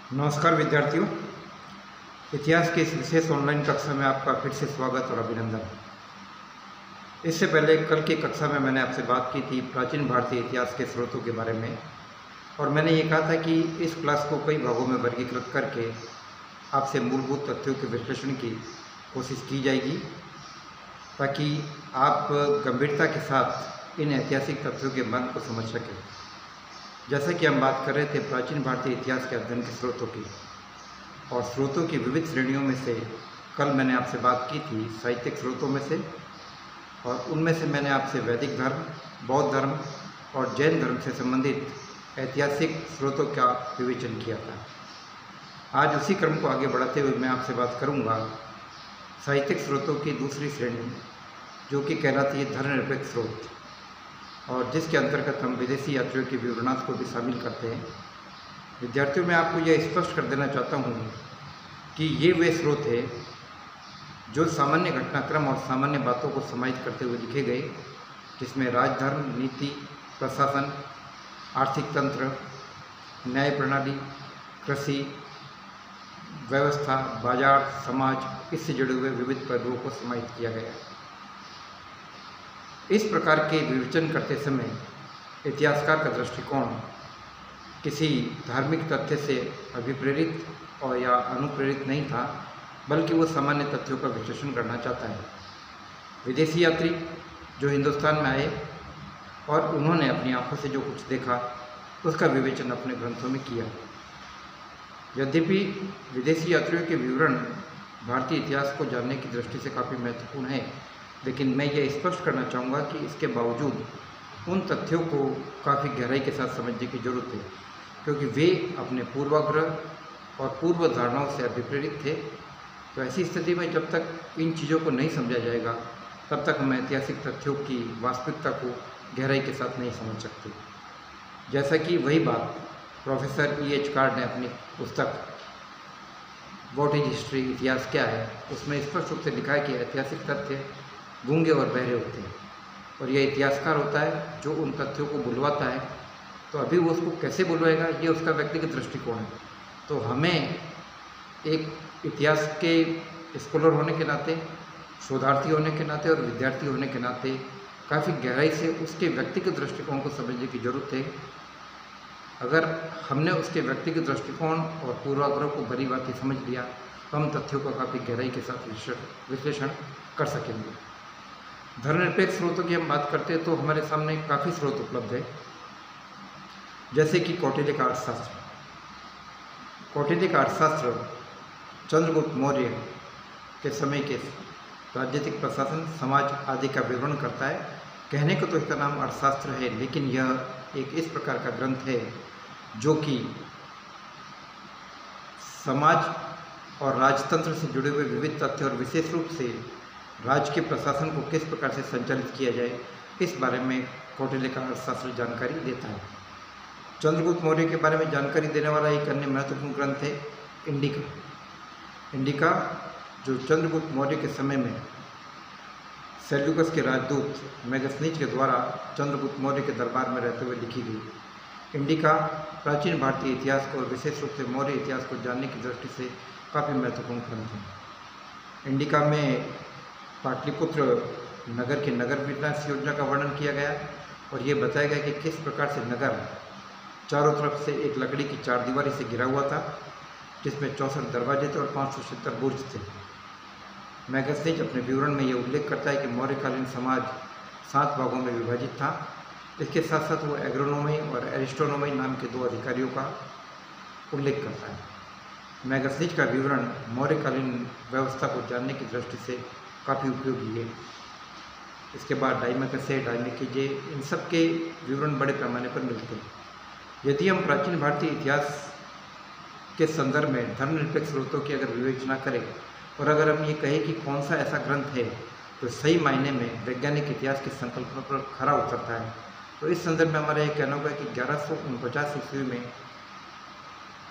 नमस्कार विद्यार्थियों। इतिहास की इस विशेष ऑनलाइन कक्षा में आपका फिर से स्वागत और अभिनंदन। इससे पहले कल की कक्षा में मैंने आपसे बात की थी प्राचीन भारतीय इतिहास के स्रोतों के बारे में, और मैंने ये कहा था कि इस क्लास को कई भागों में वर्गीकृत करके आपसे मूलभूत तथ्यों के विश्लेषण की कोशिश की जाएगी, ताकि आप गंभीरता के साथ इन ऐतिहासिक तथ्यों के मन को समझ सकें। जैसा कि हम बात कर रहे थे प्राचीन भारतीय इतिहास के अध्ययन के स्रोतों की, और स्रोतों की विविध श्रेणियों में से कल मैंने आपसे बात की थी साहित्यिक स्रोतों में से, और उनमें से मैंने आपसे वैदिक धर्म, बौद्ध धर्म और जैन धर्म से संबंधित ऐतिहासिक स्रोतों का विवेचन किया था। आज उसी क्रम को आगे बढ़ाते हुए मैं आपसे बात करूंगा साहित्यिक स्रोतों की दूसरी श्रेणी, जो कि कहलाती है धर्मनिरपेक्ष स्रोत, और जिसके अंतर्गत हम विदेशी यात्रियों के विवरणार्थ को भी शामिल करते हैं। विद्यार्थियों, मैं आपको यह स्पष्ट कर देना चाहता हूँ कि ये वे स्रोत हैं जो सामान्य घटनाक्रम और सामान्य बातों को समाहित करते हुए लिखे गए, जिसमें राजधर्म, नीति, प्रशासन, आर्थिक तंत्र, न्याय प्रणाली, कृषि व्यवस्था, बाजार, समाज, इससे जुड़े हुए विविध पहलुओं को समाहित किया गया। इस प्रकार के विवेचन करते समय इतिहासकार का दृष्टिकोण किसी धार्मिक तथ्य से अभिप्रेरित और या अनुप्रेरित नहीं था, बल्कि वो सामान्य तथ्यों का विश्लेषण करना चाहता है। विदेशी यात्री जो हिंदुस्तान में आए और उन्होंने अपनी आंखों से जो कुछ देखा, उसका विवेचन अपने ग्रंथों में किया। यद्यपि विदेशी यात्रियों के विवरण भारतीय इतिहास को जानने की दृष्टि से काफ़ी महत्वपूर्ण है, लेकिन मैं ये स्पष्ट करना चाहूँगा कि इसके बावजूद उन तथ्यों को काफ़ी गहराई के साथ समझने की ज़रूरत है, क्योंकि वे अपने पूर्वाग्रह और पूर्व धारणाओं से अभिप्रेरित थे। तो ऐसी स्थिति में जब तक इन चीज़ों को नहीं समझा जाएगा, तब तक हम ऐतिहासिक तथ्यों की वास्तविकता को गहराई के साथ नहीं समझ सकते। जैसा कि वही बात प्रोफेसर E.H. कार्ड ने अपनी पुस्तक व्हाट इज हिस्ट्री, इतिहास क्या है, उसमें स्पष्ट रूप से लिखा है कि ऐतिहासिक तथ्य गूंगे और बहरे होते हैं, और यह इतिहासकार होता है जो उन तथ्यों को बुलवाता है। तो अभी वो उसको कैसे बुलवाएगा, ये उसका व्यक्तिगत दृष्टिकोण है। तो हमें एक इतिहास के स्कॉलर होने के नाते, शोधार्थी होने के नाते और विद्यार्थी होने के नाते काफ़ी गहराई से उसके व्यक्तिगत दृष्टिकोण को समझने की ज़रूरत है। अगर हमने उसके व्यक्तिगत दृष्टिकोण और पूर्वाग्रह को भली भांति समझ लिया, तो हम तथ्यों का काफ़ी गहराई के साथ विश्लेषण कर सकेंगे। धर्मनिरपेक्ष स्रोतों की हम बात करते हैं तो हमारे सामने काफ़ी स्रोत उपलब्ध है, जैसे कि कौटिल्य का अर्थशास्त्र। कौटिल्य का अर्थशास्त्र चंद्रगुप्त मौर्य के समय के राजनीतिक, प्रशासन, समाज आदि का विवरण करता है। कहने को तो इसका नाम अर्थशास्त्र है, लेकिन यह एक इस प्रकार का ग्रंथ है जो कि समाज और राजतंत्र से जुड़े हुए विविध तथ्य और विशेष रूप से राज्य के प्रशासन को किस प्रकार से संचालित किया जाए, इस बारे में कौटिल्य का अर्थशास्त्र जानकारी देता है। चंद्रगुप्त मौर्य के बारे में जानकारी देने वाला एक अन्य महत्वपूर्ण ग्रंथ है इंडिका। इंडिका जो चंद्रगुप्त मौर्य के समय में सेल्यूकस के राजदूत मेगस्थनीज के द्वारा चंद्रगुप्त मौर्य के दरबार में रहते हुए लिखी गई। इंडिका प्राचीन भारतीय इतिहास को और विशेष रूप से मौर्य इतिहास को जानने की दृष्टि से काफ़ी महत्वपूर्ण ग्रंथ है। इंडिका में पाटलिपुत्र नगर के नगर विन्यास योजना का वर्णन किया गया, और ये बताया गया कि किस प्रकार से नगर चारों तरफ से एक लकड़ी की चारदीवारी से घिरा हुआ था, जिसमें 64 दरवाजे थे और 576 बुर्ज थे। मेगस्थनीज अपने विवरण में ये उल्लेख करता है कि मौर्यकालीन समाज 7 भागों में विभाजित था। इसके साथ साथ वो एग्रोनोमी और एरिस्ट्रोनोमी नाम के 2 अधिकारियों का उल्लेख करता है। मेगस्थनीज का विवरण मौर्यकालीन व्यवस्था को जानने की दृष्टि से काफ़ी उपयोगी है। इसके बाद डाइमकस है, डाइमकीजे, इन सब के विवरण बड़े पैमाने पर मिलते हैं। यदि हम प्राचीन भारतीय इतिहास के संदर्भ में धर्मनिरपेक्ष स्रोतों की अगर विवेचना करें, और अगर हम ये कहें कि कौन सा ऐसा ग्रंथ है तो सही मायने में वैज्ञानिक इतिहास की संकल्पना पर खरा उतरता है, तो इस संदर्भ में हमारा ये कहना होगा कि 1149 ईस्वी में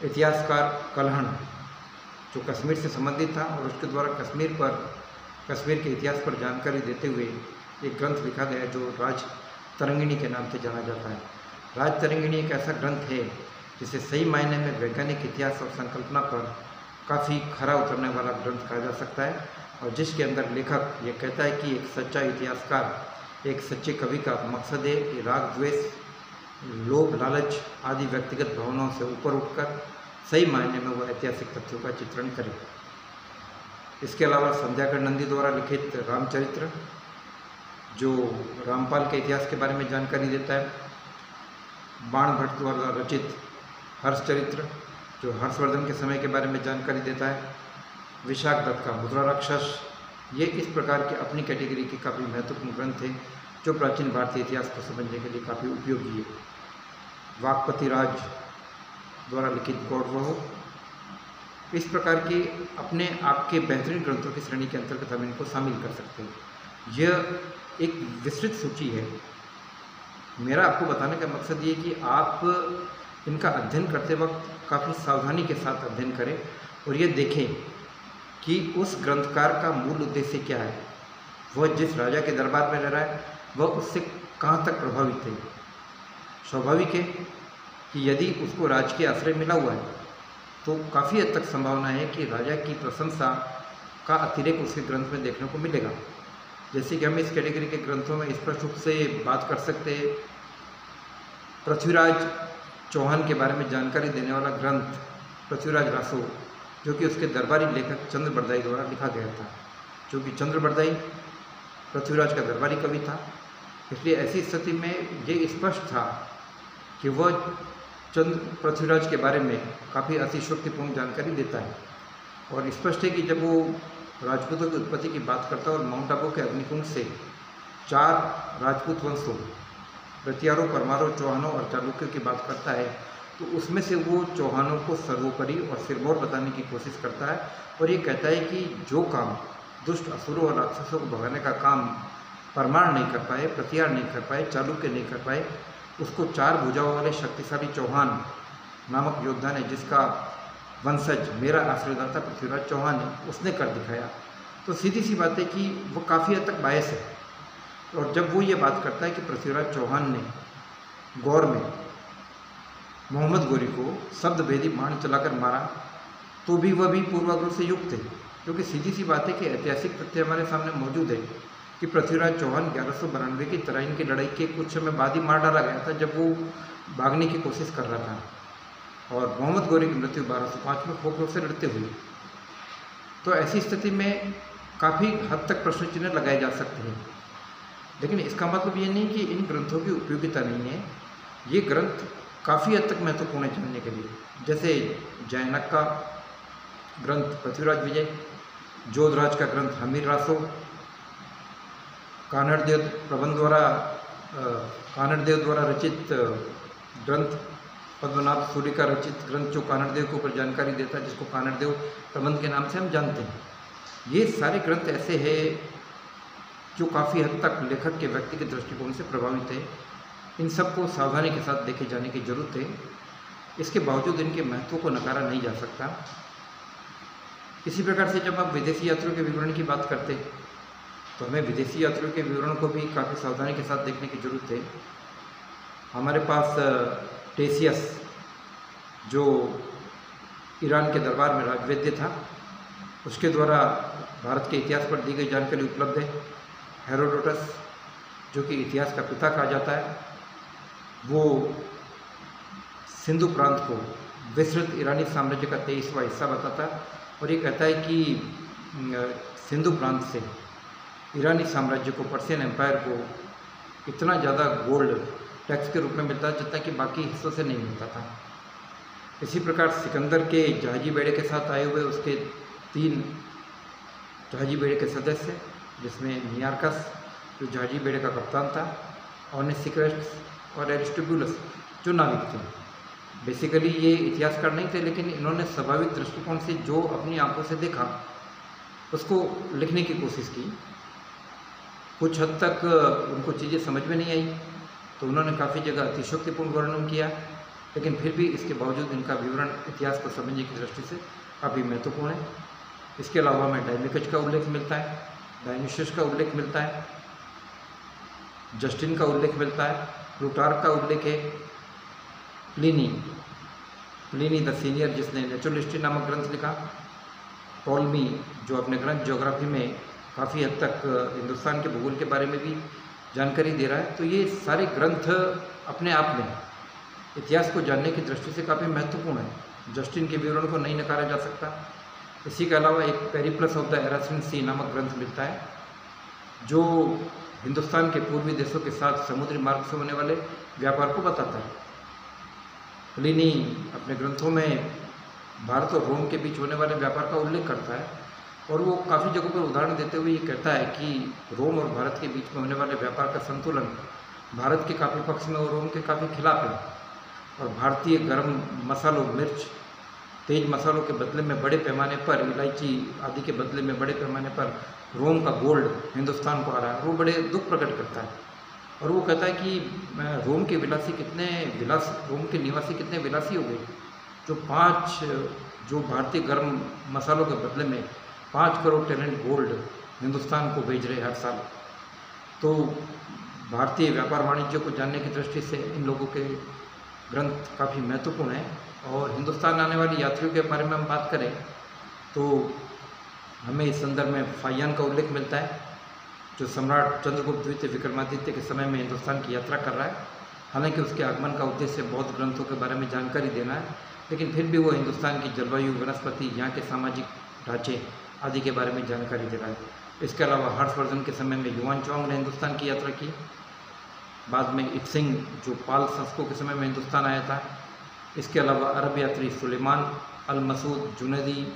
इतिहासकार कलहण, जो कश्मीर से संबंधित था और उसके द्वारा कश्मीर के इतिहास पर जानकारी देते हुए एक ग्रंथ लिखा गया जो राज तरंगिणी के नाम से जाना जाता है। राज तरंगिणी एक ऐसा ग्रंथ है जिसे सही मायने में वैज्ञानिक इतिहास और संकल्पना पर काफ़ी खरा उतरने वाला ग्रंथ कहा जा सकता है, और जिसके अंदर लेखक ये कहता है कि एक सच्चा इतिहासकार, एक सच्चे कवि का मकसद है कि राग द्वेष, लोभ लालच आदि व्यक्तिगत भावनाओं से ऊपर उठकर सही मायने में वह ऐतिहासिक तथ्यों का चित्रण करे। इसके अलावा संध्याकर नंदी द्वारा लिखित रामचरित्र, जो रामपाल के इतिहास के बारे में जानकारी देता है, बाण भट्ट द्वारा रचित हर्षचरित्र, जो हर्षवर्धन के समय के बारे में जानकारी देता है, विशाख दत्त का मुद्रा राक्षस, ये इस प्रकार के अपनी कैटेगरी के काफ़ी महत्वपूर्ण ग्रंथ थे जो प्राचीन भारतीय इतिहास को समझने के लिए काफ़ी उपयोगी है। वाकपति राज द्वारा लिखित गौरव, इस प्रकार के अपने आप के बेहतरीन ग्रंथों की श्रेणी के अंतर्गत हम इनको शामिल कर सकते हैं। यह एक विस्तृत सूची है। मेरा आपको बताने का मकसद ये कि आप इनका अध्ययन करते वक्त काफ़ी सावधानी के साथ अध्ययन करें और ये देखें कि उस ग्रंथकार का मूल उद्देश्य क्या है, वह जिस राजा के दरबार में रह रहा है वह उससे कहाँ तक प्रभावित है। स्वाभाविक है कि यदि उसको राजकीय आश्रय मिला हुआ है तो काफ़ी हद तक संभावना है कि राजा की प्रशंसा का अतिरेक उसके ग्रंथ में देखने को मिलेगा। जैसे कि हम इस कैटेगरी के ग्रंथों में स्पष्ट रूप से बात कर सकते हैं, पृथ्वीराज चौहान के बारे में जानकारी देने वाला ग्रंथ पृथ्वीराज रासो, जो कि उसके दरबारी लेखक चंद्र बरदाई द्वारा लिखा गया था, जो कि चंद्र बरदाई पृथ्वीराज का दरबारी कवि था। इसलिए ऐसी स्थिति में ये स्पष्ट था कि वह पृथ्वीराज के बारे में काफ़ी अतिशयोक्तिपूर्ण जानकारी देता है, और स्पष्ट है कि जब वो राजपूतों की उत्पत्ति की बात करता है और माउंट आबू के अग्निकुंड से 4 राजपूत वंशों रतियारों, परमारों, चौहानों और चालुक्यों की बात करता है, तो उसमें से वो चौहानों को सर्वोपरि और सिरमौर बताने की कोशिश करता है और ये कहता है कि जो काम दुष्ट असुरों और राक्षसों को भगाने का काम परमार नहीं कर पाए, प्रतिहार नहीं कर पाए, चालुक्य नहीं कर पाए, उसको 4 भुजाओं वाले शक्तिशाली चौहान नामक योद्धा ने, जिसका वंशज मेरा आश्रयदाता पृथ्वीराज चौहान है, उसने कर दिखाया। तो सीधी सी बात है कि वो काफ़ी हद तक बायस है। और जब वो ये बात करता है कि पृथ्वीराज चौहान ने गौर में मोहम्मद गोरी को शब्द भेदी बाण चलाकर मारा, तो भी वह भी पूर्वाग्रह से युक्त है, क्योंकि सीधी सी बात है कि ऐतिहासिक तथ्य हमारे सामने मौजूद है कि पृथ्वीराज चौहान 1192 की तराइन की लड़ाई के कुछ समय बाद ही मार डाला गया था, जब वो भागने की कोशिश कर रहा था, और मोहम्मद गोरी की मृत्यु 1205 में खोखरों से लड़ते हुए। तो ऐसी स्थिति में काफ़ी हद तक प्रश्न चिन्ह लगाए जा सकते हैं, लेकिन इसका मतलब ये नहीं कि इन ग्रंथों की उपयोगिता नहीं है। ये ग्रंथ काफ़ी हद तक महत्वपूर्ण है जानने के लिए। जैसे जैनक का ग्रंथ पृथ्वीराज विजय, जोधराज का ग्रंथ हमीर रासो, कानड़देव द्वारा रचित ग्रंथ पद्मनाभ सूर्य का रचित ग्रंथ, जो कानड़देव के ऊपर जानकारी देता है, जिसको कानड़देव प्रबंध के नाम से हम जानते हैं। ये सारे ग्रंथ ऐसे हैं जो काफ़ी हद तक लेखक के व्यक्तिगत दृष्टिकोण से प्रभावित है। इन सबको सावधानी के साथ देखे जाने की जरूरत है। इसके बावजूद इनके महत्व को नकारा नहीं जा सकता। इसी प्रकार से जब आप विदेशी यात्रियों के विवरण की बात करते हैं तो हमें विदेशी यात्रियों के विवरण को भी काफ़ी सावधानी के साथ देखने की जरूरत है। हमारे पास टेसियस, जो ईरान के दरबार में राजवैद्य था, उसके द्वारा भारत के इतिहास पर दी गई जानकारी उपलब्ध है। हेरोडोटस, जो कि इतिहास का पिता कहा जाता है, वो सिंधु प्रांत को विस्तृत ईरानी साम्राज्य का 23वां हिस्सा बताता है और ये कहता है कि सिंधु प्रांत से ईरानी साम्राज्य को, पर्शियन एम्पायर को इतना ज़्यादा गोल्ड टैक्स के रूप में मिलता है जितना कि बाकी हिस्सों से नहीं मिलता था। इसी प्रकार सिकंदर के जहाजी बेड़े के साथ आए हुए उसके 3 जहाजी बेड़े के सदस्य, जिसमें नियार्कस, जो जहाजी बेड़े का कप्तान था, ऑनेसिक्रस और एरिस्टोबुलस, जो नाविक थे। बेसिकली ये इतिहासकार नहीं थे, लेकिन इन्होंने स्वाभाविक दृष्टिकोण से जो अपनी आंखों से देखा उसको लिखने की कोशिश की। कुछ हद तक उनको चीज़ें समझ में नहीं आई तो उन्होंने काफ़ी जगह अतिशयोक्तिपूर्ण वर्णन किया, लेकिन फिर भी इसके बावजूद इनका विवरण इतिहास को समझने की दृष्टि से काफ़ी महत्वपूर्ण है। इसके अलावा हमें डायमिकज का उल्लेख मिलता है, डायनिशियस का उल्लेख मिलता है, जस्टिन का उल्लेख मिलता है, प्लूटार्क का उल्लेख है, प्लिनी प्लिनी द सीनियर जिसने नेचुरल हिस्ट्री नामक ग्रंथ लिखा, टॉलमी जो अपने ग्रंथ ज्योग्राफी में काफ़ी हद तक हिंदुस्तान के भूगोल के बारे में भी जानकारी दे रहा है। तो ये सारे ग्रंथ अपने आप में इतिहास को जानने की दृष्टि से काफ़ी महत्वपूर्ण है। जस्टिन के विवरण को नहीं नकारा जा सकता। इसी के अलावा एक पेरिप्लस ऑफ द एरास्मिन सी नामक ग्रंथ मिलता है जो हिंदुस्तान के पूर्वी देशों के साथ समुद्री मार्ग से होने वाले व्यापार को बताता है। प्लिनी अपने ग्रंथों में भारत और रोम के बीच होने वाले व्यापार का उल्लेख करता है और वो काफ़ी जगहों पर उदाहरण देते हुए ये कहता है कि रोम और भारत के बीच में होने वाले व्यापार का संतुलन भारत के काफ़ी पक्ष में और रोम के काफ़ी खिलाफ है। और भारतीय गर्म मसालों, मिर्च, तेज मसालों के बदले में बड़े पैमाने पर इलायची आदि के बदले में बड़े पैमाने पर रोम का गोल्ड हिंदुस्तान को आ रहा है। वो बड़े दुख प्रकट करता है और वो कहता है कि रोम के निवासी कितने विलासी हो गए जो भारतीय गर्म मसालों के बदले में 5 करोड़ टैलेंट गोल्ड हिंदुस्तान को भेज रहे हर साल। तो भारतीय व्यापार वाणिज्य को जानने की दृष्टि से इन लोगों के ग्रंथ काफ़ी महत्वपूर्ण है। और हिंदुस्तान आने वाले यात्रियों के बारे में हम बात करें तो हमें इस संदर्भ में फाहियान का उल्लेख मिलता है जो सम्राट चंद्रगुप्त द्वितीय विक्रमादित्य के समय में हिंदुस्तान की यात्रा कर रहा है। हालांकि उसके आगमन का उद्देश्य बौद्ध ग्रंथों के बारे में जानकारी देना है, लेकिन फिर भी वो हिंदुस्तान की जलवायु, वनस्पति, यहाँ के सामाजिक ढांचे आदि के बारे में जानकारी दे रहा है। इसके अलावा हर्षवर्धन के समय में युआन चौंग ने हिंदुस्तान की यात्रा की। बाद में इत्सिंग जो पाल शासकों के समय में हिंदुस्तान आया था। इसके अलावा अरब यात्री सुलेमान, अल मसूद, जुनैदी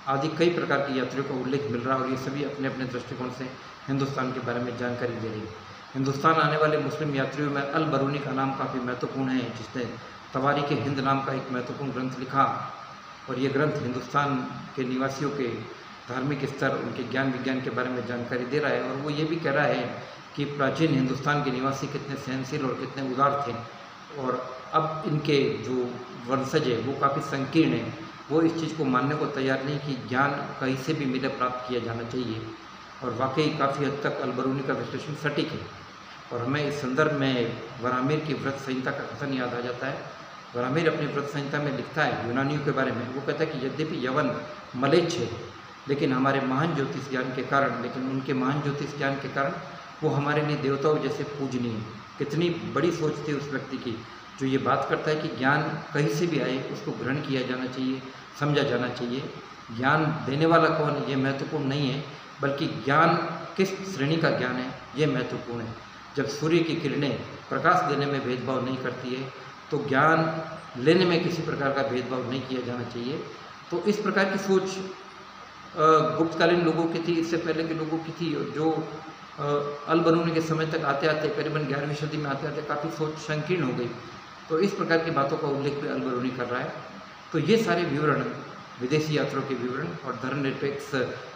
आदि कई प्रकार की यात्रियों का उल्लेख मिल रहा है और ये सभी अपने अपने दृष्टिकोण से हिंदुस्तान के बारे में जानकारी दे रही है। हिंदुस्तान आने वाले मुस्लिम यात्रियों में अल बरूनी का नाम काफ़ी महत्वपूर्ण है, जिसने तवारीख हिंद नाम का एक महत्वपूर्ण ग्रंथ लिखा और ये ग्रंथ हिंदुस्तान के निवासियों के धार्मिक स्तर, उनके ज्ञान विज्ञान के बारे में जानकारी दे रहा है। और वो ये भी कह रहा है कि प्राचीन हिंदुस्तान के निवासी कितने सहनशील और कितने उदार थे और अब इनके जो वंशज है वो काफ़ी संकीर्ण है। वो इस चीज़ को मानने को तैयार नहीं कि ज्ञान कहीं से भी मिले प्राप्त किया जाना चाहिए। और वाकई काफ़ी हद तक अल बरूनी का विश्लेषण सटीक है। और हमें इस संदर्भ में वरामीर की व्रत संहिता का कथन याद आ जाता है। वरामीर अपनी व्रत संहिता में लिखता है यूनानियों के बारे में। वो कहता है कि यद्यपि यवन मलेच्छ है लेकिन हमारे महान ज्योतिष ज्ञान के कारण वो हमारे लिए देवताओं जैसे पूजनीय है। कितनी बड़ी सोच थी उस व्यक्ति की जो ये बात करता है कि ज्ञान कहीं से भी आए उसको ग्रहण किया जाना चाहिए, समझा जाना चाहिए। ज्ञान देने वाला कौन है ये महत्वपूर्ण नहीं है, बल्कि ज्ञान किस श्रेणी का ज्ञान है ये महत्वपूर्ण है। जब सूर्य की किरणें प्रकाश देने में भेदभाव नहीं करती है तो ज्ञान लेने में किसी प्रकार का भेदभाव नहीं किया जाना चाहिए। तो इस प्रकार की सोच गुप्तकालीन लोगों की थी, इससे पहले के लोगों की थी, जो अल बरूनी के समय तक आते आते करीबन 11वीं सदी में आते आते काफ़ी सोच संकीर्ण हो गई। तो इस प्रकार की बातों का उल्लेख भी अल बरूनी कर रहा है। तो ये सारे विवरण, विदेशी यात्रियों के विवरण और धर्मनिरपेक्ष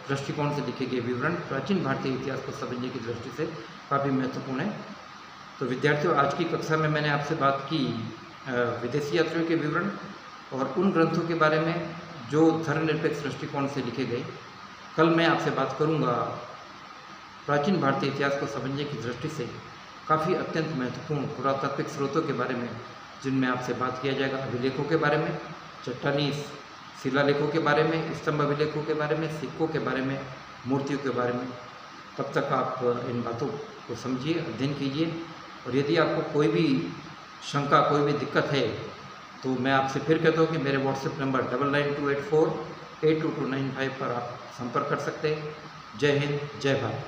दृष्टिकोण से लिखे गए विवरण प्राचीन भारतीय इतिहास को समझने की दृष्टि से काफ़ी महत्वपूर्ण है। तो विद्यार्थियों, आज की कक्षा में मैंने आपसे बात की विदेशी यात्रियों के विवरण और उन ग्रंथों के बारे में जो धर्मनिरपेक्ष दृष्टिकोण से लिखे गए। कल मैं आपसे बात करूंगा प्राचीन भारतीय इतिहास को समझने की दृष्टि से काफ़ी अत्यंत महत्वपूर्ण पुरातात्विक स्रोतों के बारे में, जिनमें आपसे बात किया जाएगा अभिलेखों के बारे में, चट्टानी शिलालेखों के बारे में, स्तंभ अभिलेखों के बारे में, सिक्कों के बारे में, मूर्तियों के बारे में। तब तक आप इन बातों को समझिए, अध्ययन कीजिए। और यदि आपको कोई भी शंका, कोई भी दिक्कत है तो मैं आपसे फिर कहता हूँ कि मेरे व्हाट्सएप नंबर 9928482295 पर आप संपर्क कर सकते हैं। जय हिंद, जय भारत।